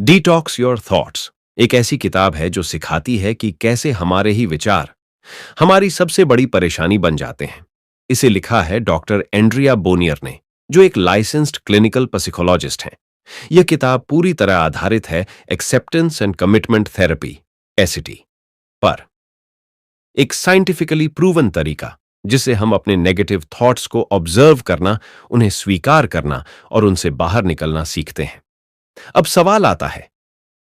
Detox your thoughts एक ऐसी किताब है जो सिखाती है कि कैसे हमारे ही विचार हमारी सबसे बड़ी परेशानी बन जाते हैं। इसे लिखा है डॉक्टर एंड्रिया बोनियर ने, जो एक लाइसेंस्ड क्लिनिकल पसिकोलॉजिस्ट हैं। यह किताब पूरी तरह आधारित है acceptance and commitment therapy ACT पर। एक साइंटिफिकली प्रूवन तरीका जिससे हम अपने नेगेटिव थॉट्स को ऑब्जर्व करना, उन्हें स्वीकार करना और उनसे बाहर निकलना सीखते हैं। अब सवाल आता है,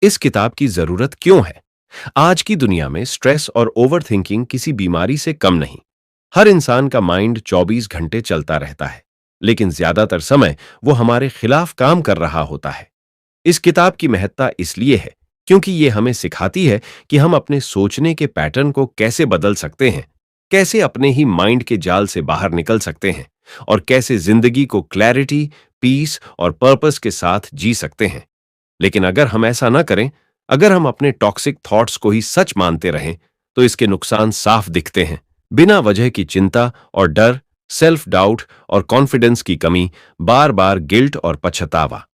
इस किताब की जरूरत क्यों है? आज की दुनिया में स्ट्रेस और ओवरथिंकिंग किसी बीमारी से कम नहीं। हर इंसान का माइंड 24 घंटे चलता रहता है, लेकिन ज्यादातर समय वो हमारे खिलाफ काम कर रहा होता है। इस किताब की महत्ता इसलिए है क्योंकि ये हमें सिखाती है कि हम अपने सोचने के पैटर्न को कैसे बदल सकते हैं, कैसे अपने ही माइंड के जाल से बाहर निकल सकते हैं और कैसे जिंदगी को क्लैरिटी, पीस और पर्पस के साथ जी सकते हैं। लेकिन अगर हम ऐसा ना करें, अगर हम अपने टॉक्सिक थॉट्स को ही सच मानते रहें, तो इसके नुकसान साफ दिखते हैं। बिना वजह की चिंता और डर, सेल्फ डाउट और कॉन्फिडेंस की कमी, बार बार गिल्ट और पछतावा,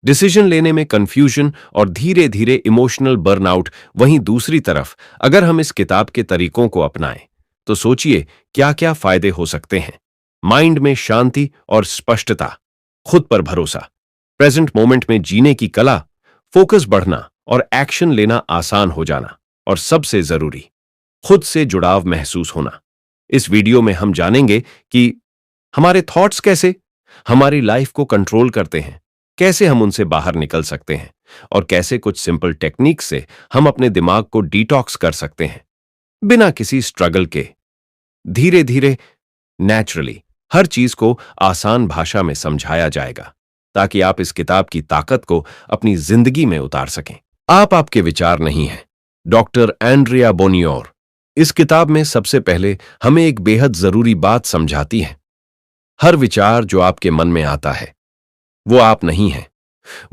डिसीजन लेने में कंफ्यूजन और धीरे धीरे इमोशनल बर्नआउट। वहीं दूसरी तरफ अगर हम इस किताब के तरीकों को अपनाएं, तो सोचिए क्या क्या फायदे हो सकते हैं। माइंड में शांति और स्पष्टता, खुद पर भरोसा, प्रेजेंट मोमेंट में जीने की कला, फोकस बढ़ना और एक्शन लेना आसान हो जाना, और सबसे जरूरी, खुद से जुड़ाव महसूस होना। इस वीडियो में हम जानेंगे कि हमारे थॉट्स कैसे हमारी लाइफ को कंट्रोल करते हैं, कैसे हम उनसे बाहर निकल सकते हैं और कैसे कुछ सिंपल टेक्निक से हम अपने दिमाग को डिटॉक्स कर सकते हैं बिना किसी स्ट्रगल के। धीरे धीरे, नेचुरली हर चीज को आसान भाषा में समझाया जाएगा ताकि आप इस किताब की ताकत को अपनी जिंदगी में उतार सकें। आप आपके विचार नहीं हैं। डॉक्टर एंड्रिया बोनियोर इस किताब में सबसे पहले हमें एक बेहद जरूरी बात समझाती है। हर विचार जो आपके मन में आता है, वो आप नहीं हैं।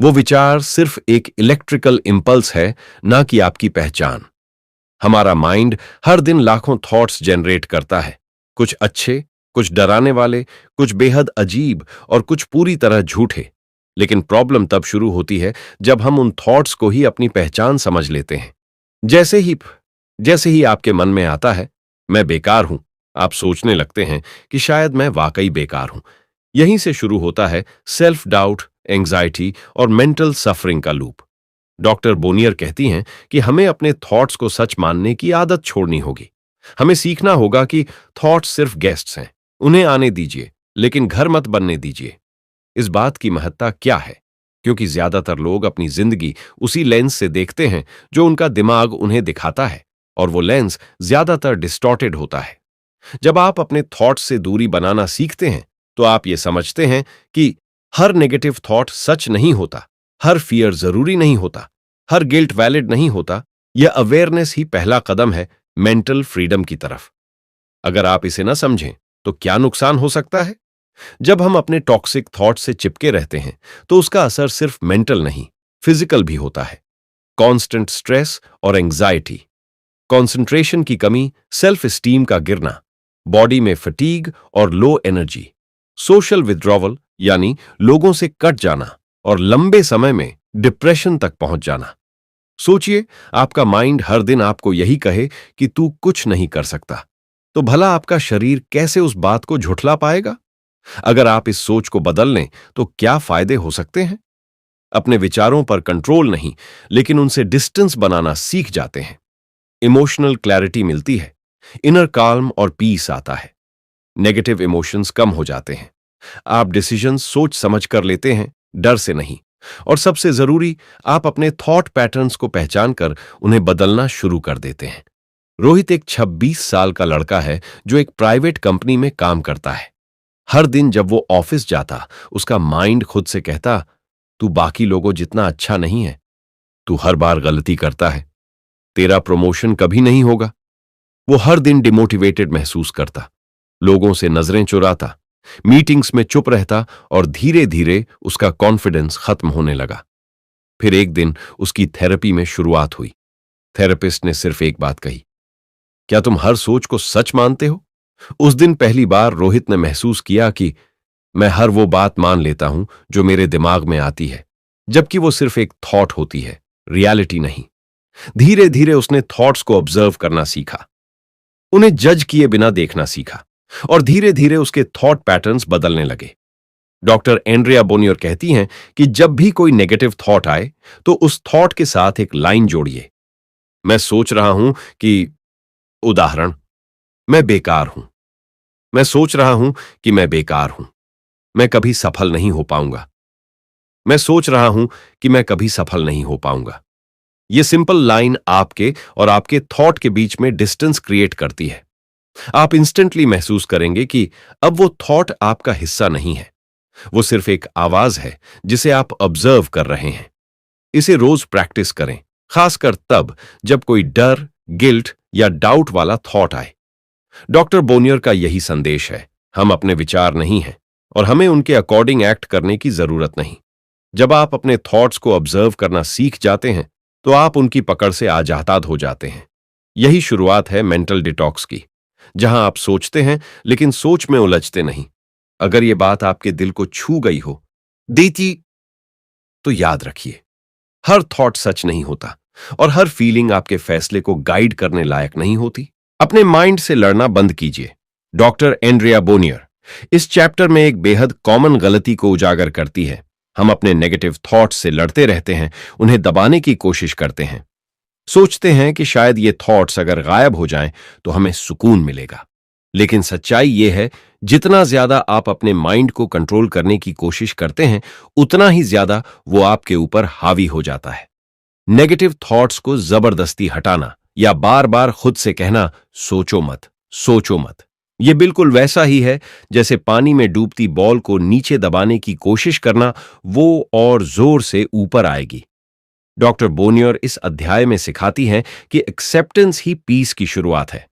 वो विचार सिर्फ एक इलेक्ट्रिकल इंपल्स है, ना कि आपकी पहचान। हमारा माइंड हर दिन लाखों थॉट्स जनरेट करता है, कुछ अच्छे, कुछ डराने वाले, कुछ बेहद अजीब और कुछ पूरी तरह झूठे। लेकिन प्रॉब्लम तब शुरू होती है जब हम उन थॉट्स को ही अपनी पहचान समझ लेते हैं। जैसे ही आपके मन में आता है, मैं बेकार हूं, आप सोचने लगते हैं कि शायद मैं वाकई बेकार हूं। यहीं से शुरू होता है सेल्फ डाउट, एंग्जाइटी और मेंटल सफरिंग का लूप। डॉक्टर बोनियर कहती हैं कि हमें अपने थॉट्स को सच मानने की आदत छोड़नी होगी। हमें सीखना होगा कि थॉट्स सिर्फ गेस्ट्स हैं, उन्हें आने दीजिए, लेकिन घर मत बनने दीजिए। इस बात की महत्ता क्या है? क्योंकि ज्यादातर लोग अपनी जिंदगी उसी लेंस से देखते हैं जो उनका दिमाग उन्हें दिखाता है, और वो लेंस ज्यादातर डिस्टॉर्टेड होता है। जब आप अपने थॉट्स से दूरी बनाना सीखते हैं, तो आप ये समझते हैं कि हर नेगेटिव थॉट सच नहीं होता, हर फियर जरूरी नहीं होता, हर गिल्ट वैलिड नहीं होता। यह अवेयरनेस ही पहला कदम है मेंटल फ्रीडम की तरफ। अगर आप इसे न समझें, तो क्या नुकसान हो सकता है? जब हम अपने टॉक्सिक थॉट से चिपके रहते हैं, तो उसका असर सिर्फ मेंटल नहीं, फिजिकल भी होता है। कांस्टेंट स्ट्रेस और एंग्जाइटी, कंसंट्रेशन की कमी, सेल्फ एस्टीम का गिरना, बॉडी में फटीग और लो एनर्जी, सोशल विथड्रॉवल यानी लोगों से कट जाना, और लंबे समय में डिप्रेशन तक पहुंच जाना। सोचिए, आपका माइंड हर दिन आपको यही कहे कि तू कुछ नहीं कर सकता, तो भला आपका शरीर कैसे उस बात को झुठला पाएगा? अगर आप इस सोच को बदल लें, तो क्या फायदे हो सकते हैं? अपने विचारों पर कंट्रोल नहीं, लेकिन उनसे डिस्टेंस बनाना सीख जाते हैं। इमोशनल क्लैरिटी मिलती है, इनर काल्म और पीस आता है। नेगेटिव इमोशंस कम हो जाते हैं। आप डिसीजन सोच समझ कर लेते हैं, डर से नहीं। और सबसे जरूरी, आप अपने थॉट पैटर्न्स को पहचान कर उन्हें बदलना शुरू कर देते हैं। रोहित एक 26 साल का लड़का है जो एक प्राइवेट कंपनी में काम करता है। हर दिन जब वो ऑफिस जाता, उसका माइंड खुद से कहता, तू बाकी लोगों जितना अच्छा नहीं है, तू हर बार गलती करता है, तेरा प्रमोशन कभी नहीं होगा। वो हर दिन डिमोटिवेटेड महसूस करता, लोगों से नजरें चुराता, मीटिंग्स में चुप रहता, और धीरे धीरे उसका कॉन्फिडेंस खत्म होने लगा। फिर एक दिन उसकी थेरेपी में शुरुआत हुई। थेरेपिस्ट ने सिर्फ एक बात कही, क्या तुम हर सोच को सच मानते हो? उस दिन पहली बार रोहित ने महसूस किया कि मैं हर वो बात मान लेता हूं जो मेरे दिमाग में आती है, जबकि वो सिर्फ एक थॉट होती है, रियलिटी नहीं। धीरे धीरे उसने थॉट्स को ऑब्जर्व करना सीखा, उन्हें जज किए बिना देखना सीखा, और धीरे धीरे उसके थॉट पैटर्न्स बदलने लगे। डॉक्टर एंड्रिया बोनियर कहती हैं कि जब भी कोई नेगेटिव थॉट आए तो उस थॉट के साथ एक लाइन जोड़िए। मैं सोच रहा हूं कि, उदाहरण, मैं बेकार हूं। मैं सोच रहा हूं कि मैं बेकार हूं। मैं कभी सफल नहीं हो पाऊंगा। मैं सोच रहा हूं कि मैं कभी सफल नहीं हो पाऊंगा। यह सिंपल लाइन आपके और आपके थॉट के बीच में डिस्टेंस क्रिएट करती है। आप इंस्टेंटली महसूस करेंगे कि अब वो थॉट आपका हिस्सा नहीं है, वो सिर्फ एक आवाज है जिसे आप ऑब्जर्व कर रहे हैं। इसे रोज प्रैक्टिस करें, खासकर तब जब कोई डर, गिल्ट या डाउट वाला थॉट आए। डॉक्टर बोनियर का यही संदेश है, हम अपने विचार नहीं हैं और हमें उनके अकॉर्डिंग एक्ट करने की जरूरत नहीं। जब आप अपने थॉट्स को ऑब्जर्व करना सीख जाते हैं तो आप उनकी पकड़ से आजाद हो जाते हैं। यही शुरुआत है मेंटल डिटॉक्स की, जहां आप सोचते हैं लेकिन सोच में उलझते नहीं। अगर यह बात आपके दिल को छू गई हो देती, तो याद रखिए, हर थॉट सच नहीं होता और हर फीलिंग आपके फैसले को गाइड करने लायक नहीं होती। अपने माइंड से लड़ना बंद कीजिए। डॉक्टर एंड्रिया बोनियर इस चैप्टर में एक बेहद कॉमन गलती को उजागर करती है। हम अपने नेगेटिव थॉट्स से लड़ते रहते हैं, उन्हें दबाने की कोशिश करते हैं, सोचते हैं कि शायद ये थॉट्स अगर गायब हो जाएं तो हमें सुकून मिलेगा। लेकिन सच्चाई ये है, जितना ज्यादा आप अपने माइंड को कंट्रोल करने की कोशिश करते हैं, उतना ही ज्यादा वो आपके ऊपर हावी हो जाता है। नेगेटिव थॉट्स को जबरदस्ती हटाना या बार बार खुद से कहना सोचो मत, सोचो मत, ये बिल्कुल वैसा ही है जैसे पानी में डूबती बॉल को नीचे दबाने की कोशिश करना, वो और जोर से ऊपर आएगी। डॉक्टर बोनियर इस अध्याय में सिखाती हैं कि एक्सेप्टेंस ही पीस की शुरुआत है।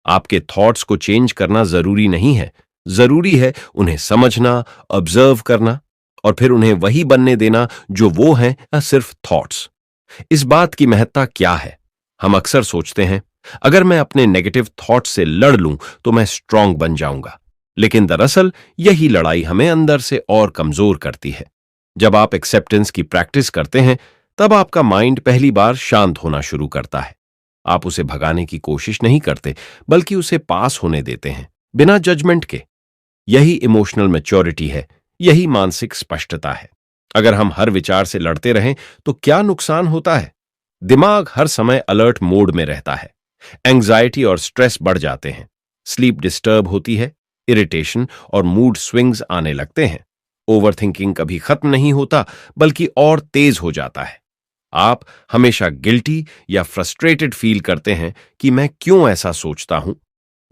आपके थॉट्स को चेंज करना जरूरी नहीं है, जरूरी है उन्हें समझना, ऑब्जर्व करना और फिर उन्हें वही बनने देना जो वो हैं, सिर्फ थॉट्स। इस बात की महत्ता क्या है? हम अक्सर सोचते हैं, अगर मैं अपने नेगेटिव थॉट से लड़ लूं तो मैं स्ट्रांग बन जाऊंगा। लेकिन दरअसल यही लड़ाई हमें अंदर से और कमजोर करती है। जब आप एक्सेप्टेंस की प्रैक्टिस करते हैं, तब आपका माइंड पहली बार शांत होना शुरू करता है। आप उसे भगाने की कोशिश नहीं करते, बल्कि उसे पास होने देते हैं, बिना जजमेंट के। यही इमोशनल मैच्योरिटी है, यही मानसिक स्पष्टता है। अगर हम हर विचार से लड़ते रहें तो क्या नुकसान होता है? दिमाग हर समय अलर्ट मोड में रहता है, एंग्जाइटी और स्ट्रेस बढ़ जाते हैं, स्लीप डिस्टर्ब होती है, इरिटेशन और मूड स्विंग्स आने लगते हैं। ओवरथिंकिंग कभी खत्म नहीं होता, बल्कि और तेज हो जाता है। आप हमेशा गिल्टी या फ्रस्ट्रेटेड फील करते हैं कि मैं क्यों ऐसा सोचता हूं।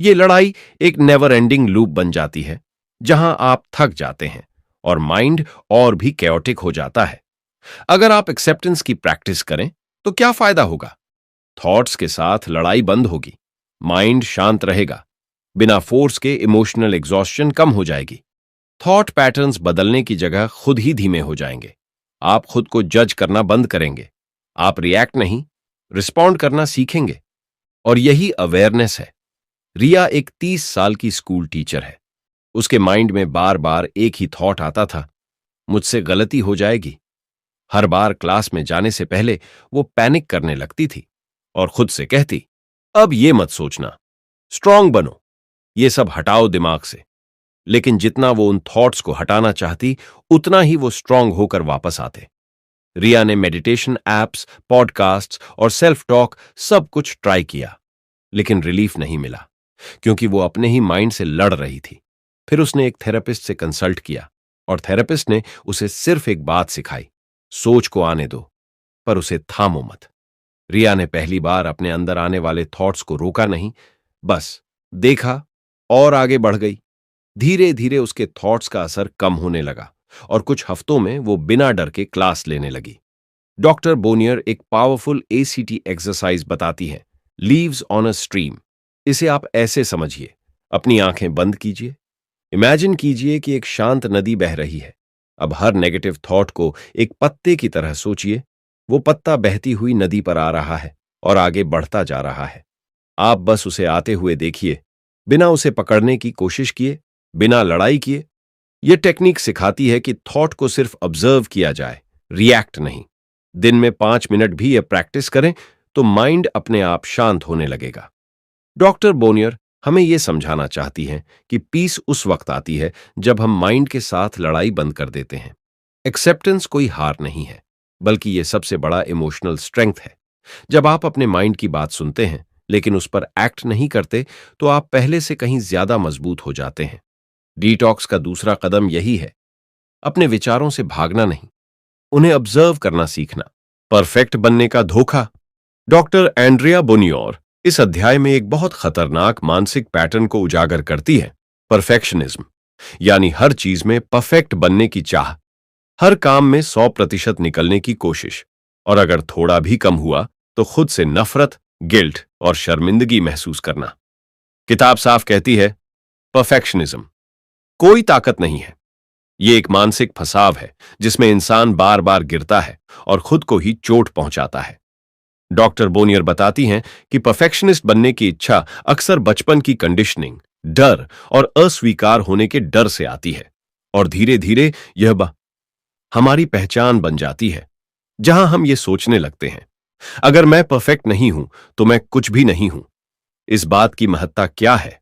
यह लड़ाई एक नेवर एंडिंग लूप बन जाती है, जहां आप थक जाते हैं और माइंड और भी कैओटिक हो जाता है। अगर आप एक्सेप्टेंस की प्रैक्टिस करें तो क्या फायदा होगा? थॉट्स के साथ लड़ाई बंद होगी, माइंड शांत रहेगा, बिना फोर्स के इमोशनल एग्जॉस्शन कम हो जाएगी, थॉट पैटर्न्स बदलने की जगह खुद ही धीमे हो जाएंगे। आप खुद को जज करना बंद करेंगे, आप रिएक्ट नहीं, रिस्पॉन्ड करना सीखेंगे। और यही अवेयरनेस है। रिया एक 30 साल की स्कूल टीचर है। उसके माइंड में बार बार एक ही थॉट आता था, मुझसे गलती हो जाएगी। हर बार क्लास में जाने से पहले वो पैनिक करने लगती थी और खुद से कहती, अब ये मत सोचना, स्ट्रांग बनो, ये सब हटाओ दिमाग से। लेकिन जितना वो उन थॉट्स को हटाना चाहती, उतना ही वो स्ट्रांग होकर वापस आते। रिया ने मेडिटेशन एप्स, पॉडकास्ट्स और सेल्फ टॉक सब कुछ ट्राई किया, लेकिन रिलीफ नहीं मिला, क्योंकि वो अपने ही माइंड से लड़ रही थी। फिर उसने एक थेरेपिस्ट से कंसल्ट किया और थेरेपिस्ट ने उसे सिर्फ एक बात सिखाई, सोच को आने दो, पर उसे थामो मत। रिया ने पहली बार अपने अंदर आने वाले थॉट्स को रोका नहीं, बस देखा और आगे बढ़ गई। धीरे धीरे उसके थॉट्स का असर कम होने लगा और कुछ हफ्तों में वो बिना डर के क्लास लेने लगी। डॉक्टर बोनियर एक पावरफुल एसीटी एक्सरसाइज बताती है, लीव्स ऑन अ स्ट्रीम। इसे आप ऐसे समझिए, अपनी आंखें बंद कीजिए, इमेजिन कीजिए कि एक शांत नदी बह रही है। अब हर नेगेटिव थॉट को एक पत्ते की तरह सोचिए। वो पत्ता बहती हुई नदी पर आ रहा है और आगे बढ़ता जा रहा है। आप बस उसे आते हुए देखिए, बिना उसे पकड़ने की कोशिश किए, बिना लड़ाई किए। यह टेक्निक सिखाती है कि थॉट को सिर्फ ऑब्जर्व किया जाए, रिएक्ट नहीं। दिन में 5 मिनट भी यह प्रैक्टिस करें तो माइंड अपने आप शांत होने लगेगा। डॉक्टर बोनियर हमें यह समझाना चाहती हैं कि पीस उस वक्त आती है जब हम माइंड के साथ लड़ाई बंद कर देते हैं। एक्सेप्टेंस कोई हार नहीं है, बल्कि यह सबसे बड़ा इमोशनल स्ट्रेंथ है। जब आप अपने माइंड की बात सुनते हैं लेकिन उस पर एक्ट नहीं करते, तो आप पहले से कहीं ज्यादा मजबूत हो जाते हैं। डिटॉक्स का दूसरा कदम यही है, अपने विचारों से भागना नहीं, उन्हें ऑब्जर्व करना सीखना। परफेक्ट बनने का धोखा। डॉक्टर एंड्रिया बोनियोर इस अध्याय में एक बहुत खतरनाक मानसिक पैटर्न को उजागर करती है, परफेक्शनिज्म, यानी हर चीज में परफेक्ट बनने की चाह, हर काम में 100% निकलने की कोशिश, और अगर थोड़ा भी कम हुआ तो खुद से नफरत, गिल्ट और शर्मिंदगी महसूस करना। किताब साफ कहती है, परफेक्शनिज्म कोई ताकत नहीं है। यह एक मानसिक फंसाव है जिसमें इंसान बार बार गिरता है और खुद को ही चोट पहुंचाता है। डॉक्टर बोनियर बताती हैं कि परफेक्शनिस्ट बनने की इच्छा अक्सर बचपन की कंडीशनिंग, डर और अस्वीकार होने के डर से आती है, और धीरे धीरे यह हमारी पहचान बन जाती है, जहां हम ये सोचने लगते हैं, अगर मैं परफेक्ट नहीं हूं तो मैं कुछ भी नहीं हूं। इस बात की महत्ता क्या है?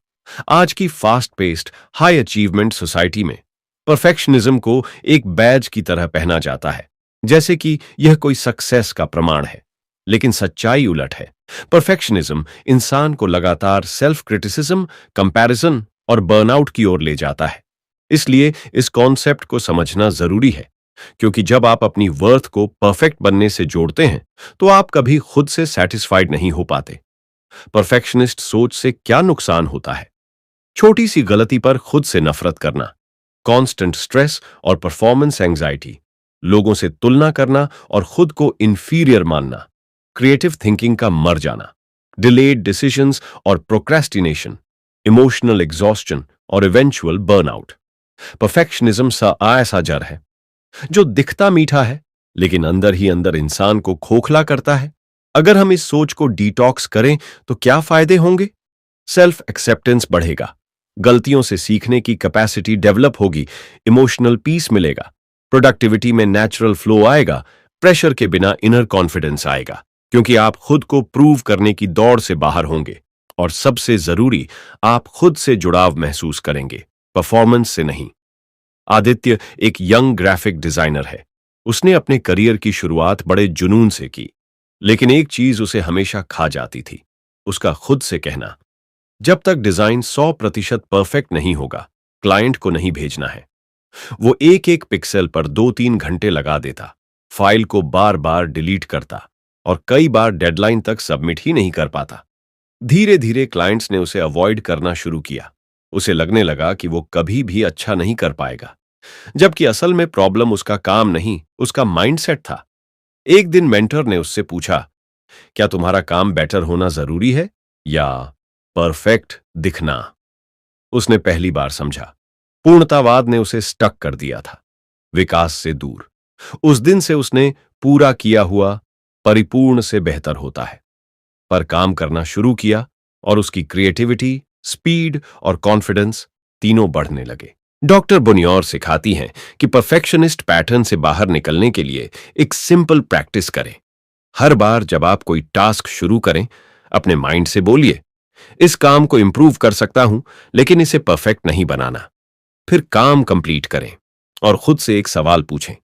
आज की fast paced high achievement society में परफेक्शनिज्म को एक बैज की तरह पहना जाता है, जैसे कि यह कोई सक्सेस का प्रमाण है। लेकिन सच्चाई उलट है। परफेक्शनिज्म इंसान को लगातार सेल्फ क्रिटिसिज्म, कंपैरिजन और बर्नआउट की ओर ले जाता है। इसलिए इस कॉन्सेप्ट को समझना जरूरी है, क्योंकि जब आप अपनी वर्थ को परफेक्ट बनने से जोड़ते हैं तो आप कभी खुद से सेटिस्फाइड नहीं हो पाते। परफेक्शनिस्ट सोच से क्या नुकसान होता है? छोटी सी गलती पर खुद से नफरत करना, कांस्टेंट स्ट्रेस और परफॉर्मेंस एंजाइटी, लोगों से तुलना करना और खुद को इंफीरियर मानना, क्रिएटिव थिंकिंग का मर जाना, डिलेड डिसीजंस और प्रोक्रेस्टिनेशन, इमोशनल एग्जॉस्शन और इवेंचुअल बर्नआउट। परफेक्शनिज्म सा ऐसा जर है जो दिखता मीठा है लेकिन अंदर ही अंदर इंसान को खोखला करता है। अगर हम इस सोच को डिटॉक्स करें तो क्या फायदे होंगे? सेल्फ एक्सेप्टेंस बढ़ेगा, गलतियों से सीखने की कैपेसिटी डेवलप होगी, इमोशनल पीस मिलेगा, प्रोडक्टिविटी में नेचुरल फ्लो आएगा, प्रेशर के बिना इनर कॉन्फिडेंस आएगा, क्योंकि आप खुद को प्रूव करने की दौड़ से बाहर होंगे, और सबसे जरूरी, आप खुद से जुड़ाव महसूस करेंगे, परफॉर्मेंस से नहीं। आदित्य एक यंग ग्राफिक डिजाइनर है। उसने अपने करियर की शुरुआत बड़े जुनून से की, लेकिन एक चीज उसे हमेशा खा जाती थी, उसका खुद से कहना, जब तक डिजाइन 100% परफेक्ट नहीं होगा, क्लाइंट को नहीं भेजना है। वो एक एक पिक्सल पर 2-3 घंटे लगा देता, फाइल को बार बार डिलीट करता और कई बार डेडलाइन तक सबमिट ही नहीं कर पाता। धीरे धीरे क्लाइंट्स ने उसे अवॉइड करना शुरू किया। उसे लगने लगा कि वो कभी भी अच्छा नहीं कर पाएगा, जबकि असल में प्रॉब्लम उसका काम नहीं, उसका माइंडसेट था। एक दिन मेंटर ने उससे पूछा, क्या तुम्हारा काम बेटर होना जरूरी है या परफेक्ट दिखना? उसने पहली बार समझा, पूर्णतावाद ने उसे स्टक कर दिया था, विकास से दूर। उस दिन से उसने पूरा किया हुआ परिपूर्ण से बेहतर होता है पर काम करना शुरू किया, और उसकी क्रिएटिविटी, स्पीड और कॉन्फिडेंस तीनों बढ़ने लगे। डॉक्टर बोनियोर सिखाती हैं कि परफेक्शनिस्ट पैटर्न से बाहर निकलने के लिए एक सिंपल प्रैक्टिस करें। हर बार जब आप कोई टास्क शुरू करें, अपने माइंड से बोलिए, इस काम को इंप्रूव कर सकता हूं लेकिन इसे परफेक्ट नहीं बनाना। फिर काम कंप्लीट करें और खुद से एक सवाल पूछें,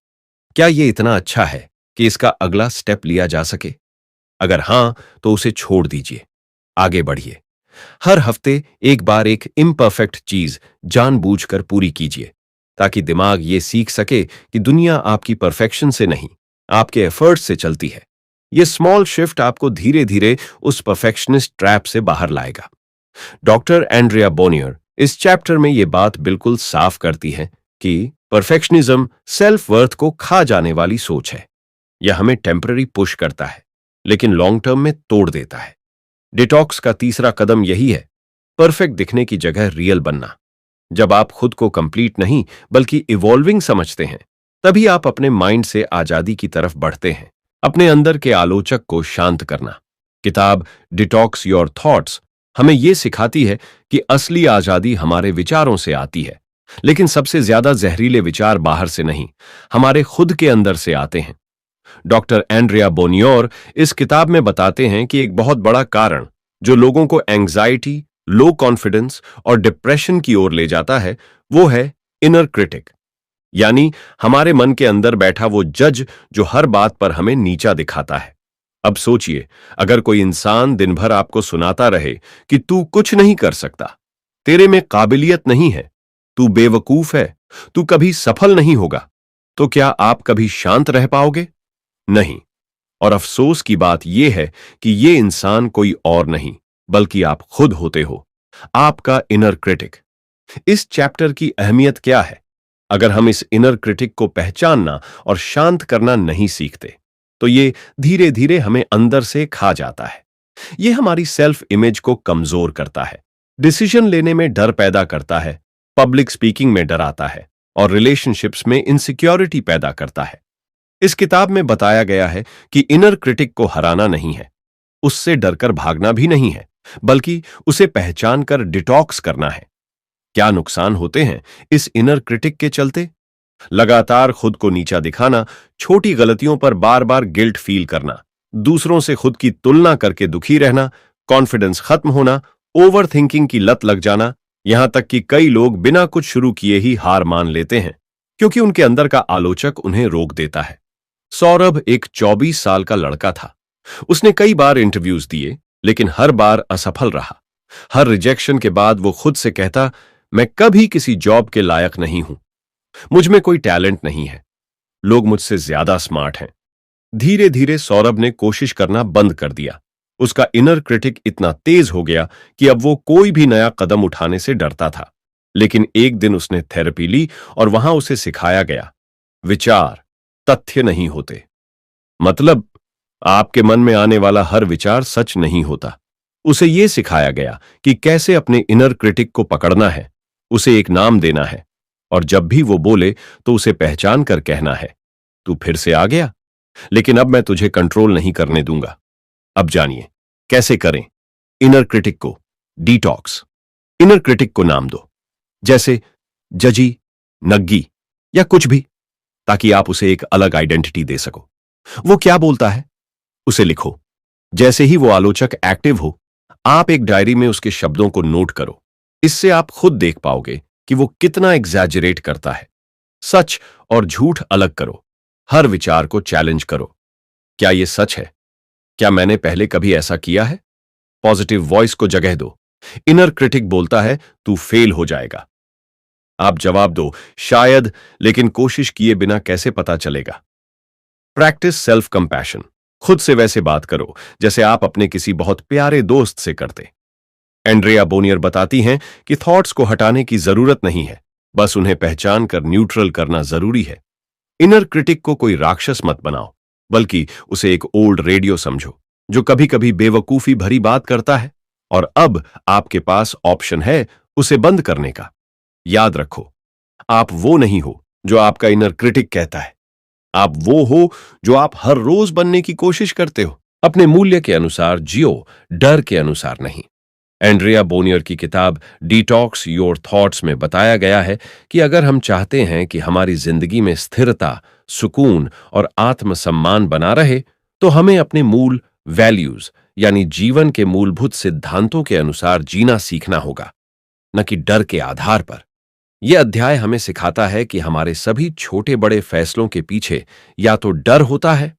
क्या यह इतना अच्छा है कि इसका अगला स्टेप लिया जा सके? अगर हां, तो उसे छोड़ दीजिए, आगे बढ़िए। हर हफ्ते एक बार एक इम्परफेक्ट चीज जानबूझकर पूरी कीजिए, ताकि दिमाग ये सीख सके कि दुनिया आपकी परफेक्शन से नहीं, आपके एफर्ट्स से चलती है। ये स्मॉल शिफ्ट आपको धीरे धीरे उस परफेक्शनिस्ट ट्रैप से बाहर लाएगा। डॉक्टर एंड्रिया बोनियर इस चैप्टर में ये बात बिल्कुल साफ करती है कि परफेक्शनिज्म सेल्फ वर्थ को खा जाने वाली सोच है। यह हमें टेम्पररी पुश करता है लेकिन लॉन्ग टर्म में तोड़ देता है। डिटॉक्स का तीसरा कदम यही है, परफेक्ट दिखने की जगह रियल बनना। जब आप खुद को कंप्लीट नहीं बल्कि इवॉल्विंग समझते हैं, तभी आप अपने माइंड से आजादी की तरफ बढ़ते हैं, अपने अंदर के आलोचक को शांत करना। किताब डिटॉक्स योर थॉट्स हमें यह सिखाती है कि असली आजादी हमारे विचारों से आती है, लेकिन सबसे ज्यादा जहरीले विचार बाहर से नहीं, हमारे खुद के अंदर से आते हैं। डॉक्टर एंड्रिया बोनियोर इस किताब में बताते हैं कि एक बहुत बड़ा कारण जो लोगों को एंग्जाइटी, लो कॉन्फिडेंस और डिप्रेशन की ओर ले जाता है, वो है इनर क्रिटिक, यानी हमारे मन के अंदर बैठा वो जज जो हर बात पर हमें नीचा दिखाता है। अब सोचिए, अगर कोई इंसान दिन भर आपको सुनाता रहे कि तू कुछ नहीं कर सकता, तेरे में काबिलियत नहीं है, तू बेवकूफ है, तू कभी सफल नहीं होगा, तो क्या आप कभी शांत रह पाओगे? नहीं। और अफसोस की बात यह है कि ये इंसान कोई और नहीं, बल्कि आप खुद होते हो, आपका इनर क्रिटिक। इस चैप्टर की अहमियत क्या है? अगर हम इस इनर क्रिटिक को पहचानना और शांत करना नहीं सीखते, तो ये धीरे धीरे हमें अंदर से खा जाता है। ये हमारी सेल्फ इमेज को कमजोर करता है, डिसीजन लेने में डर पैदा करता है, पब्लिक स्पीकिंग में डराता है और रिलेशनशिप्स में इनसिक्योरिटी पैदा करता है। इस किताब में बताया गया है कि इनर क्रिटिक को हराना नहीं है, उससे डरकर भागना भी नहीं है, बल्कि उसे पहचान कर डिटॉक्स करना है। क्या नुकसान होते हैं इस इनर क्रिटिक के चलते? लगातार खुद को नीचा दिखाना, छोटी गलतियों पर बार बार गिल्ट फील करना, दूसरों से खुद की तुलना करके दुखी रहना, कॉन्फिडेंस खत्म होना, ओवर थिंकिंग की लत लग जाना, यहां तक कि कई लोग बिना कुछ शुरू किए ही हार मान लेते हैं, क्योंकि उनके अंदर का आलोचक उन्हें रोक देता है। सौरभ एक 24 साल का लड़का था। उसने कई बार इंटरव्यूज दिए, लेकिन हर बार असफल रहा। हर रिजेक्शन के बाद वो खुद से कहता, मैं कभी किसी जॉब के लायक नहीं हूं, मुझ में कोई टैलेंट नहीं है, लोग मुझसे ज्यादा स्मार्ट हैं। धीरे धीरे सौरभ ने कोशिश करना बंद कर दिया। उसका इनर क्रिटिक इतना तेज हो गया कि अब वो कोई भी नया कदम उठाने से डरता था। लेकिन एक दिन उसने थेरेपी ली और वहां उसे सिखाया गया, विचार तथ्य नहीं होते। मतलब आपके मन में आने वाला हर विचार सच नहीं होता। उसे यह सिखाया गया कि कैसे अपने इनर क्रिटिक को पकड़ना है, उसे एक नाम देना है, और जब भी वो बोले तो उसे पहचान कर कहना है, तू फिर से आ गया, लेकिन अब मैं तुझे कंट्रोल नहीं करने दूंगा। अब जानिए कैसे करें इनर क्रिटिक को डिटॉक्स। इनर क्रिटिक को नाम दो, जैसे जजी, नग्गी या कुछ भी, ताकि आप उसे एक अलग आइडेंटिटी दे सको। वो क्या बोलता है उसे लिखो। जैसे ही वो आलोचक एक्टिव हो, आप एक डायरी में उसके शब्दों को नोट करो। इससे आप खुद देख पाओगे कि वो कितना एग्जैजरेट करता है। सच और झूठ अलग करो, हर विचार को चैलेंज करो। क्या ये सच है? क्या मैंने पहले कभी ऐसा किया है? पॉजिटिव वॉइस को जगह दो। इनर क्रिटिक बोलता है तू फेल हो जाएगा। आप जवाब दो, शायद, लेकिन कोशिश किए बिना कैसे पता चलेगा। Practice self compassion. खुद से वैसे बात करो जैसे आप अपने किसी बहुत प्यारे दोस्त से करते। एंड्रिया बोनियर बताती हैं कि थॉट्स को हटाने की जरूरत नहीं है, बस उन्हें पहचान कर न्यूट्रल करना जरूरी है। इनर क्रिटिक को कोई राक्षस मत बनाओ, बल्कि उसे एक ओल्ड रेडियो समझो जो कभी कभी बेवकूफी भरी बात करता है, और अब आपके पास ऑप्शन है उसे बंद करने का। याद रखो, आप वो नहीं हो जो आपका इनर क्रिटिक कहता है, आप वो हो जो आप हर रोज बनने की कोशिश करते हो। अपने मूल्य के अनुसार जियो, डर के अनुसार नहीं। एंड्रिया बोनियर की किताब डिटॉक्स योर थॉट्स में बताया गया है कि अगर हम चाहते हैं कि हमारी जिंदगी में स्थिरता, सुकून और आत्मसम्मान बना रहे, तो हमें अपने मूल वैल्यूज यानी जीवन के मूलभूत सिद्धांतों के अनुसार जीना सीखना होगा, न कि डर के आधार पर। यह अध्याय हमें सिखाता है कि हमारे सभी छोटे बड़े फैसलों के पीछे या तो डर होता है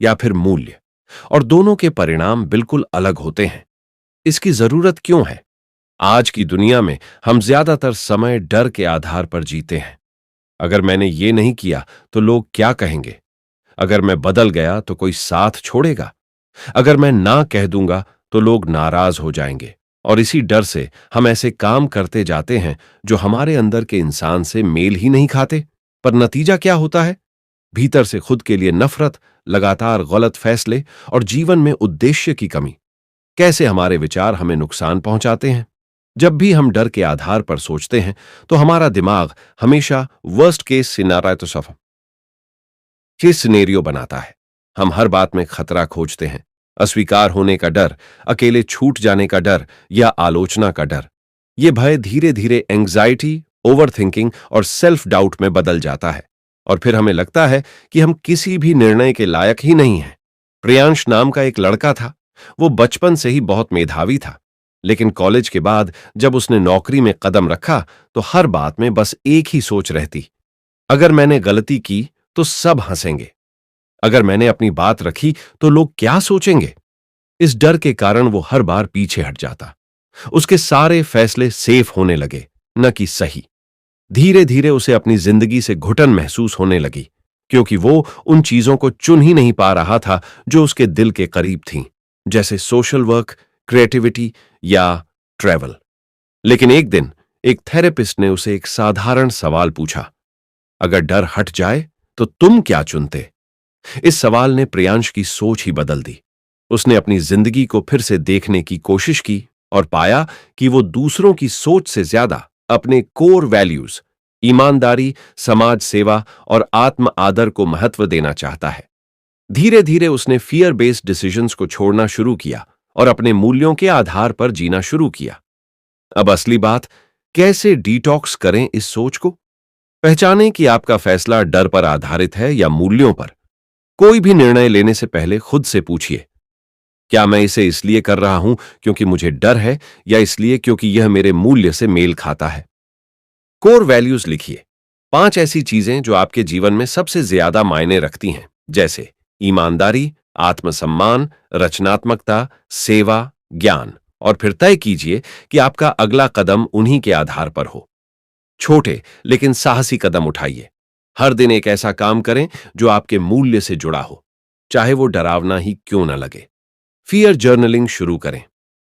या फिर मूल्य, और दोनों के परिणाम बिल्कुल अलग होते हैं। इसकी जरूरत क्यों है? आज की दुनिया में हम ज्यादातर समय डर के आधार पर जीते हैं। अगर मैंने ये नहीं किया तो लोग क्या कहेंगे? अगर मैं बदल गया तो कोई साथ छोड़ेगा? अगर मैं ना कह दूंगा तो लोग नाराज हो जाएंगे। और इसी डर से हम ऐसे काम करते जाते हैं जो हमारे अंदर के इंसान से मेल ही नहीं खाते। पर नतीजा क्या होता है? भीतर से खुद के लिए नफरत, लगातार गलत फैसले और जीवन में उद्देश्य की कमी। कैसे हमारे विचार हमें नुकसान पहुंचाते हैं? जब भी हम डर के आधार पर सोचते हैं तो हमारा दिमाग हमेशा वर्स्ट केस सिनेरियो बनाता है। हम हर बात में खतरा खोजते हैं, अस्वीकार होने का डर, अकेले छूट जाने का डर या आलोचना का डर। ये भय धीरे धीरे एंग्जाइटी, ओवरथिंकिंग और सेल्फ डाउट में बदल जाता है और फिर हमें लगता है कि हम किसी भी निर्णय के लायक ही नहीं हैं। प्रियांश नाम का एक लड़का था। वो बचपन से ही बहुत मेधावी था, लेकिन कॉलेज के बाद जब उसने नौकरी में कदम रखा तो हर बात में बस एक ही सोच रहती, अगर मैंने गलती की तो सब हंसेंगे, अगर मैंने अपनी बात रखी तो लोग क्या सोचेंगे। इस डर के कारण वो हर बार पीछे हट जाता। उसके सारे फैसले सेफ होने लगे, न कि सही। धीरे धीरे उसे अपनी जिंदगी से घुटन महसूस होने लगी, क्योंकि वो उन चीजों को चुन ही नहीं पा रहा था जो उसके दिल के करीब थीं, जैसे सोशल वर्क, क्रिएटिविटी या ट्रैवल। लेकिन एक दिन एक थेरेपिस्ट ने उसे एक साधारण सवाल पूछा, अगर डर हट जाए तो तुम क्या चुनते? इस सवाल ने प्रियांश की सोच ही बदल दी। उसने अपनी जिंदगी को फिर से देखने की कोशिश की और पाया कि वो दूसरों की सोच से ज्यादा अपने कोर वैल्यूज, ईमानदारी, समाज सेवा और आत्म आदर को महत्व देना चाहता है। धीरे धीरे उसने फियर बेस्ड डिसीजंस को छोड़ना शुरू किया और अपने मूल्यों के आधार पर जीना शुरू किया। अब असली बात, कैसे डिटॉक्स करें इस सोच को? पहचानें कि आपका फैसला डर पर आधारित है या मूल्यों पर। कोई भी निर्णय लेने से पहले खुद से पूछिए, क्या मैं इसे इसलिए कर रहा हूं क्योंकि मुझे डर है, या इसलिए क्योंकि यह मेरे मूल्य से मेल खाता है? कोर वैल्यूज लिखिए। 5 ऐसी चीजें जो आपके जीवन में सबसे ज्यादा मायने रखती हैं, जैसे ईमानदारी, आत्मसम्मान, रचनात्मकता, सेवा, ज्ञान। और फिर तय कीजिए कि आपका अगला कदम उन्हीं के आधार पर हो। छोटे लेकिन साहसी कदम उठाइए। हर दिन एक ऐसा काम करें जो आपके मूल्य से जुड़ा हो, चाहे वो डरावना ही क्यों न लगे। फियर जर्नलिंग शुरू करें।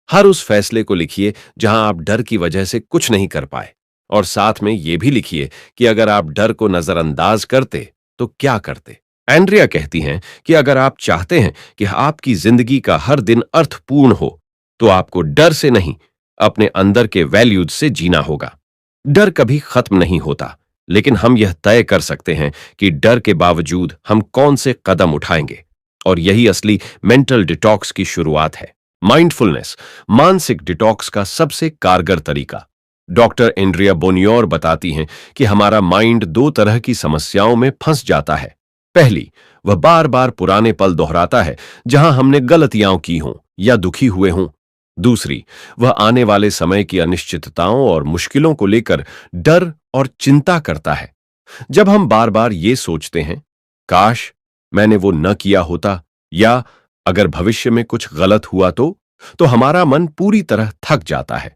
हर उस फैसले को लिखिए जहां आप डर की वजह से कुछ नहीं कर पाए, और साथ में यह भी लिखिए कि अगर आप डर को नजरअंदाज करते तो क्या करते। एंड्रिया कहती हैं कि अगर आप चाहते हैं कि आपकी जिंदगी का हर दिन अर्थपूर्ण हो, तो आपको डर से नहीं, अपने अंदर के वैल्यूज से जीना होगा। डर कभी खत्म नहीं होता, लेकिन हम यह तय कर सकते हैं कि डर के बावजूद हम कौन से कदम उठाएंगे। और यही असली मेंटल डिटॉक्स की शुरुआत है। माइंडफुलनेस, मानसिक डिटॉक्स का सबसे कारगर तरीका। डॉक्टर एंड्रिया बोनियोर बताती हैं कि हमारा माइंड 2 तरह की समस्याओं में फंस जाता है। पहली, वह बार बार पुराने पल दोहराता है जहां हमने गलतियां की हों या दुखी हुए हों। दूसरी, वह आने वाले समय की अनिश्चितताओं और मुश्किलों को लेकर डर और चिंता करता है। जब हम बार बार ये सोचते हैं, काश मैंने वो न किया होता, या अगर भविष्य में कुछ गलत हुआ तो हमारा मन पूरी तरह थक जाता है।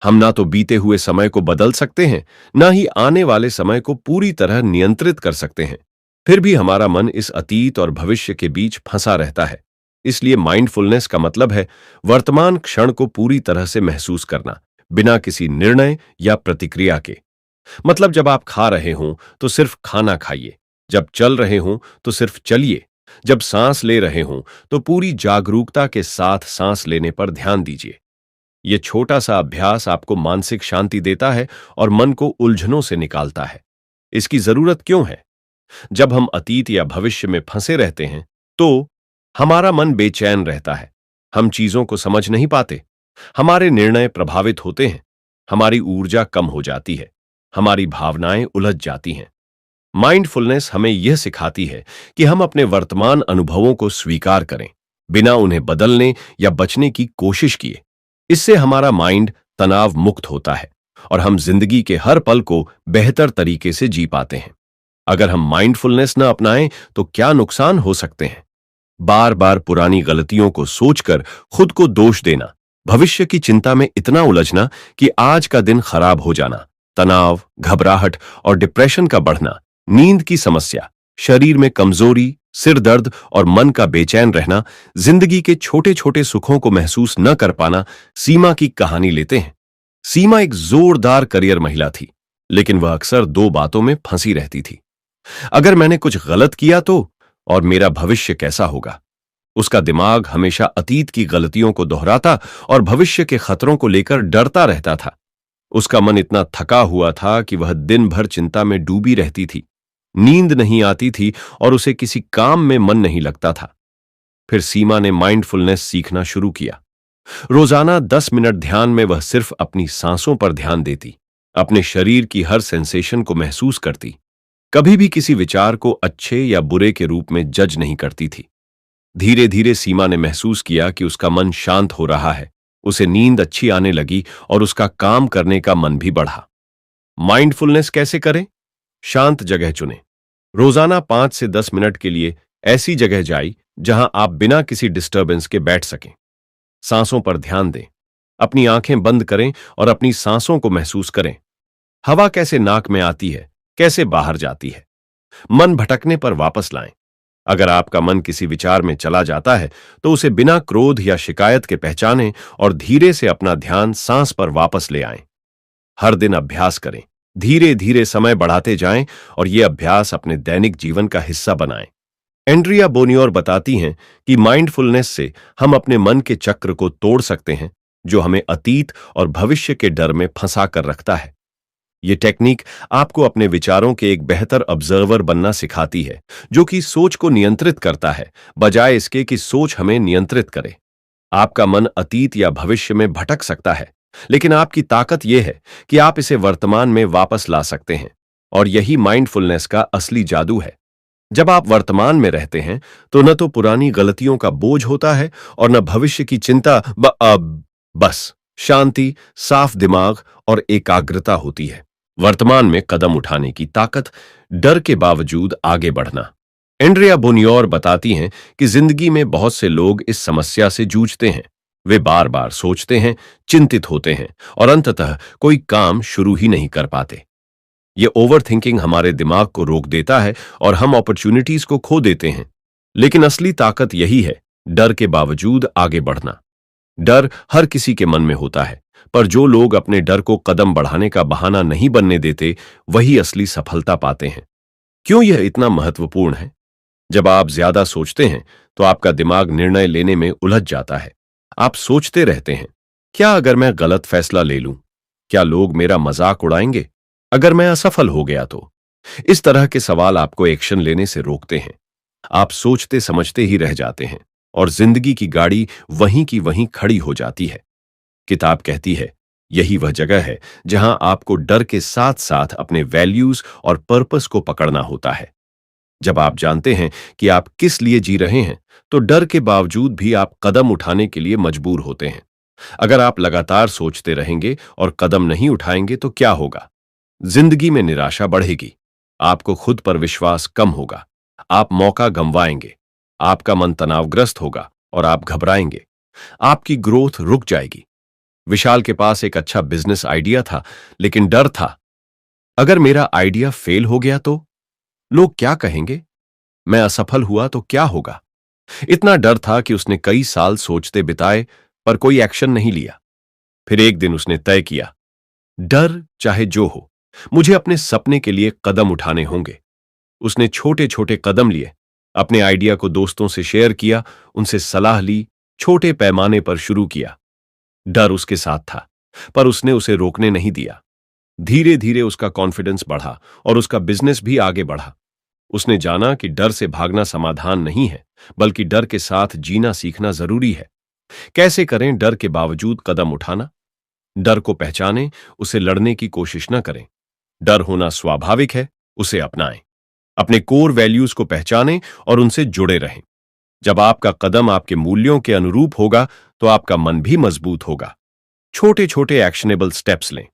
हम ना तो बीते हुए समय को बदल सकते हैं, ना ही आने वाले समय को पूरी तरह नियंत्रित कर सकते हैं। फिर भी हमारा मन इस अतीत और भविष्य के बीच फंसा रहता है। इसलिए माइंडफुलनेस का मतलब है वर्तमान क्षण को पूरी तरह से महसूस करना, बिना किसी निर्णय या प्रतिक्रिया के। मतलब जब आप खा रहे हों तो सिर्फ खाना खाइए, जब चल रहे हों तो सिर्फ चलिए, जब सांस ले रहे हों तो पूरी जागरूकता के साथ सांस लेने पर ध्यान दीजिए। यह छोटा सा अभ्यास आपको मानसिक शांति देता है और मन को उलझनों से निकालता है। इसकी जरूरत क्यों है? जब हम अतीत या भविष्य में फंसे रहते हैं तो हमारा मन बेचैन रहता है। हम चीजों को समझ नहीं पाते, हमारे निर्णय प्रभावित होते हैं, हमारी ऊर्जा कम हो जाती है, हमारी भावनाएं उलझ जाती हैं। माइंडफुलनेस हमें यह सिखाती है कि हम अपने वर्तमान अनुभवों को स्वीकार करें, बिना उन्हें बदलने या बचने की कोशिश किए। इससे हमारा माइंड तनाव मुक्त होता है और हम जिंदगी के हर पल को बेहतर तरीके से जी पाते हैं। अगर हम माइंडफुलनेस न अपनाएं तो क्या नुकसान हो सकते हैं? बार बार पुरानी गलतियों को सोचकर खुद को दोष देना, भविष्य की चिंता में इतना उलझना कि आज का दिन खराब हो जाना, तनाव, घबराहट और डिप्रेशन का बढ़ना, नींद की समस्या, शरीर में कमजोरी, सिर दर्द और मन का बेचैन रहना, जिंदगी के छोटे छोटे सुखों को महसूस न कर पाना। सीमा की कहानी लेते हैं। सीमा एक जोरदार करियर महिला थी, लेकिन वह अक्सर 2 बातों में फंसी रहती थी। अगर मैंने कुछ गलत किया तो, और मेरा भविष्य कैसा होगा? उसका दिमाग हमेशा अतीत की गलतियों को दोहराता और भविष्य के खतरों को लेकर डरता रहता था। उसका मन इतना थका हुआ था कि वह दिन भर चिंता में डूबी रहती थी। नींद नहीं आती थी और उसे किसी काम में मन नहीं लगता था। फिर सीमा ने माइंडफुलनेस सीखना शुरू किया। रोजाना 10 मिनट ध्यान में वह सिर्फ अपनी सांसों पर ध्यान देती, अपने शरीर की हर सेंसेशन को महसूस करती, कभी भी किसी विचार को अच्छे या बुरे के रूप में जज नहीं करती थी। धीरे धीरे सीमा ने महसूस किया कि उसका मन शांत हो रहा है, उसे नींद अच्छी आने लगी और उसका काम करने का मन भी बढ़ा। माइंडफुलनेस कैसे करें? शांत जगह चुनें। रोजाना 5 से 10 मिनट के लिए ऐसी जगह जाई जहां आप बिना किसी डिस्टरबेंस के बैठ सकें। सांसों पर ध्यान दें। अपनी आंखें बंद करें और अपनी सांसों को महसूस करें। हवा कैसे नाक में आती है, कैसे बाहर जाती है। मन भटकने पर वापस लाएं। अगर आपका मन किसी विचार में चला जाता है तो उसे बिना क्रोध या शिकायत के पहचानें और धीरे से अपना ध्यान सांस पर वापस ले आएं। हर दिन अभ्यास करें। धीरे धीरे समय बढ़ाते जाएं और ये अभ्यास अपने दैनिक जीवन का हिस्सा बनाएं। एंड्रिया बोनियोर बताती हैं कि माइंडफुलनेस से हम अपने मन के चक्र को तोड़ सकते हैं, जो हमें अतीत और भविष्य के डर में फंसा कर रखता है। ये टेक्निक आपको अपने विचारों के एक बेहतर ऑब्जर्वर बनना सिखाती है, जो कि सोच को नियंत्रित करता है, बजाय इसके कि सोच हमें नियंत्रित करे। आपका मन अतीत या भविष्य में भटक सकता है, लेकिन आपकी ताकत यह है कि आप इसे वर्तमान में वापस ला सकते हैं। और यही माइंडफुलनेस का असली जादू है। जब आप वर्तमान में रहते हैं तो न तो पुरानी गलतियों का बोझ होता है और न भविष्य की चिंता। बस शांति, साफ दिमाग और एकाग्रता होती है। वर्तमान में कदम उठाने की ताकत, डर के बावजूद आगे बढ़ना। एंड्रिया बोनियोर बताती हैं कि जिंदगी में बहुत से लोग इस समस्या से जूझते हैं। वे बार बार सोचते हैं, चिंतित होते हैं और अंततः कोई काम शुरू ही नहीं कर पाते। ये ओवरथिंकिंग हमारे दिमाग को रोक देता है और हम अपॉर्चुनिटीज को खो देते हैं। लेकिन असली ताकत यही है, डर के बावजूद आगे बढ़ना। डर हर किसी के मन में होता है, पर जो लोग अपने डर को कदम बढ़ाने का बहाना नहीं बनने देते, वही असली सफलता पाते हैं। क्यों यह इतना महत्वपूर्ण है? जब आप ज्यादा सोचते हैं तो आपका दिमाग निर्णय लेने में उलझ जाता है। आप सोचते रहते हैं, क्या अगर मैं गलत फैसला ले लूं? क्या लोग मेरा मजाक उड़ाएंगे? अगर मैं असफल हो गया तो? इस तरह के सवाल आपको एक्शन लेने से रोकते हैं। आप सोचते समझते ही रह जाते हैं और जिंदगी की गाड़ी वहीं की वहीं खड़ी हो जाती है। किताब कहती है, यही वह जगह है जहां आपको डर के साथ साथ अपने वैल्यूज और पर्पस को पकड़ना होता है। जब आप जानते हैं कि आप किस लिए जी रहे हैं, तो डर के बावजूद भी आप कदम उठाने के लिए मजबूर होते हैं। अगर आप लगातार सोचते रहेंगे और कदम नहीं उठाएंगे तो क्या होगा? जिंदगी में निराशा बढ़ेगी, आपको खुद पर विश्वास कम होगा, आप मौका गंवाएंगे, आपका मन तनावग्रस्त होगा और आप घबराएंगे। आपकी ग्रोथ रुक जाएगी। विशाल के पास एक अच्छा बिजनेस आइडिया था, लेकिन डर था, अगर मेरा आइडिया फेल हो गया तो? लोग क्या कहेंगे? मैं असफल हुआ तो क्या होगा? इतना डर था कि उसने कई साल सोचते बिताए, पर कोई एक्शन नहीं लिया। फिर एक दिन उसने तय किया, डर चाहे जो हो, मुझे अपने सपने के लिए कदम उठाने होंगे। उसने छोटे छोटे कदम लिए, अपने आइडिया को दोस्तों से शेयर किया, उनसे सलाह ली, छोटे पैमाने पर शुरू किया। डर उसके साथ था, पर उसने उसे रोकने नहीं दिया। धीरे धीरे उसका कॉन्फिडेंस बढ़ा और उसका बिजनेस भी आगे बढ़ा। उसने जाना कि डर से भागना समाधान नहीं है, बल्कि डर के साथ जीना सीखना जरूरी है। कैसे करें डर के बावजूद कदम उठाना? डर को पहचानें, उसे लड़ने की कोशिश न करें। डर होना स्वाभाविक है, उसे अपनाएं। अपने कोर वैल्यूज को पहचानें और उनसे जुड़े रहें। जब आपका कदम आपके मूल्यों के अनुरूप होगा तो आपका मन भी मजबूत होगा। छोटे छोटे एक्शनेबल स्टेप्स लें।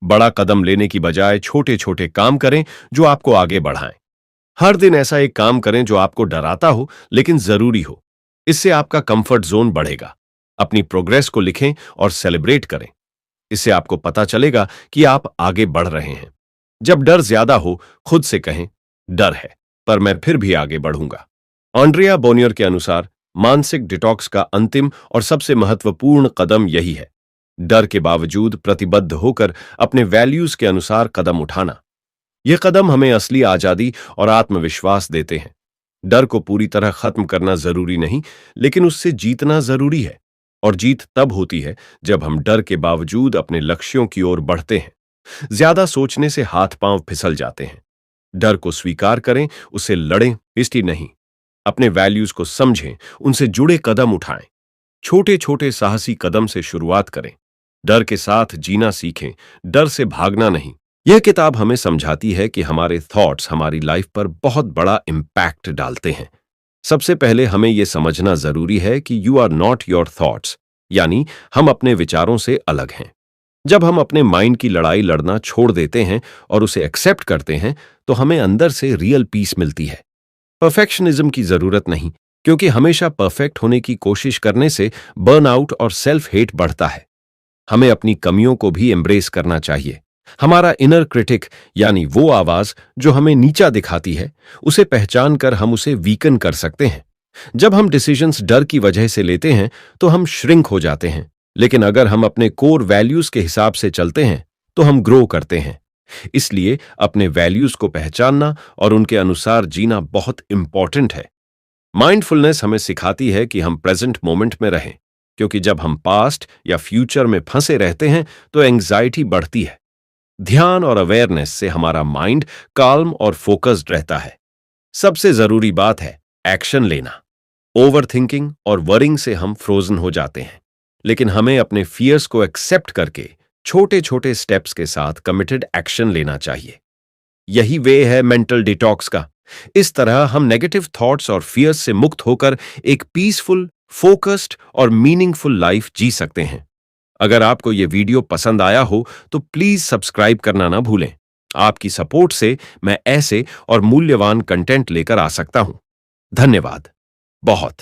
बड़ा कदम लेने की बजाय छोटे छोटे काम करें जो आपको आगे बढ़ाएं। हर दिन ऐसा एक काम करें जो आपको डराता हो लेकिन जरूरी हो। इससे आपका कंफर्ट जोन बढ़ेगा। अपनी प्रोग्रेस को लिखें और सेलिब्रेट करें। इससे आपको पता चलेगा कि आप आगे बढ़ रहे हैं। जब डर ज्यादा हो, खुद से कहें, डर है, पर मैं फिर भी आगे बढ़ूंगा। एंड्रिया बोनियर के अनुसार मानसिक डिटॉक्स का अंतिम और सबसे महत्वपूर्ण कदम यही है, डर के बावजूद प्रतिबद्ध होकर अपने वैल्यूज के अनुसार कदम उठाना। ये कदम हमें असली आजादी और आत्मविश्वास देते हैं। डर को पूरी तरह खत्म करना जरूरी नहीं, लेकिन उससे जीतना जरूरी है। और जीत तब होती है जब हम डर के बावजूद अपने लक्ष्यों की ओर बढ़ते हैं। ज्यादा सोचने से हाथ पांव फिसल जाते हैं। डर को स्वीकार करें, उसे लड़ें, हिस्ट्री नहीं। अपने वैल्यूज को समझें, उनसे जुड़े कदम उठाएं। छोटे छोटे साहसी कदम से शुरुआत करें। डर के साथ जीना सीखें, डर से भागना नहीं। यह किताब हमें समझाती है कि हमारे थॉट्स हमारी लाइफ पर बहुत बड़ा इम्पैक्ट डालते हैं। सबसे पहले हमें यह समझना जरूरी है कि you are not your thoughts, यानी हम अपने विचारों से अलग हैं। जब हम अपने माइंड की लड़ाई लड़ना छोड़ देते हैं और उसे एक्सेप्ट करते हैं, तो हमें अंदर से रियल पीस मिलती है। परफेक्शनिज्म की जरूरत नहीं, क्योंकि हमेशा परफेक्ट होने की कोशिश करने से बर्नआउट और सेल्फ हेट बढ़ता है। हमें अपनी कमियों को भी एम्ब्रेस करना चाहिए। हमारा इनर क्रिटिक, यानी वो आवाज जो हमें नीचा दिखाती है, उसे पहचान कर हम उसे वीकन कर सकते हैं। जब हम डिसीजंस डर की वजह से लेते हैं तो हम श्रिंक हो जाते हैं, लेकिन अगर हम अपने कोर वैल्यूज के हिसाब से चलते हैं तो हम ग्रो करते हैं। इसलिए अपने वैल्यूज को पहचानना और उनके अनुसार जीना बहुत इंपॉर्टेंट है। माइंडफुलनेस हमें सिखाती है कि हम प्रेजेंट मोमेंट में रहें, क्योंकि जब हम पास्ट या फ्यूचर में फंसे रहते हैं तो एंग्जाइटी बढ़ती है। ध्यान और अवेयरनेस से हमारा माइंड काल्म और फोकस्ड रहता है। सबसे जरूरी बात है एक्शन लेना। ओवरथिंकिंग और वरिंग से हम फ्रोजन हो जाते हैं, लेकिन हमें अपने फियर्स को एक्सेप्ट करके छोटे छोटे स्टेप्स के साथ कमिटेड एक्शन लेना चाहिए। यही वे है मेंटल डिटॉक्स का। इस तरह हम नेगेटिव थॉट्स और फियर्स से मुक्त होकर एक पीसफुल, फोकस्ड और मीनिंगफुल लाइफ जी सकते हैं। अगर आपको यह वीडियो पसंद आया हो तो प्लीज सब्सक्राइब करना ना भूलें। आपकी सपोर्ट से मैं ऐसे और मूल्यवान कंटेंट लेकर आ सकता हूं। धन्यवाद। बहुत।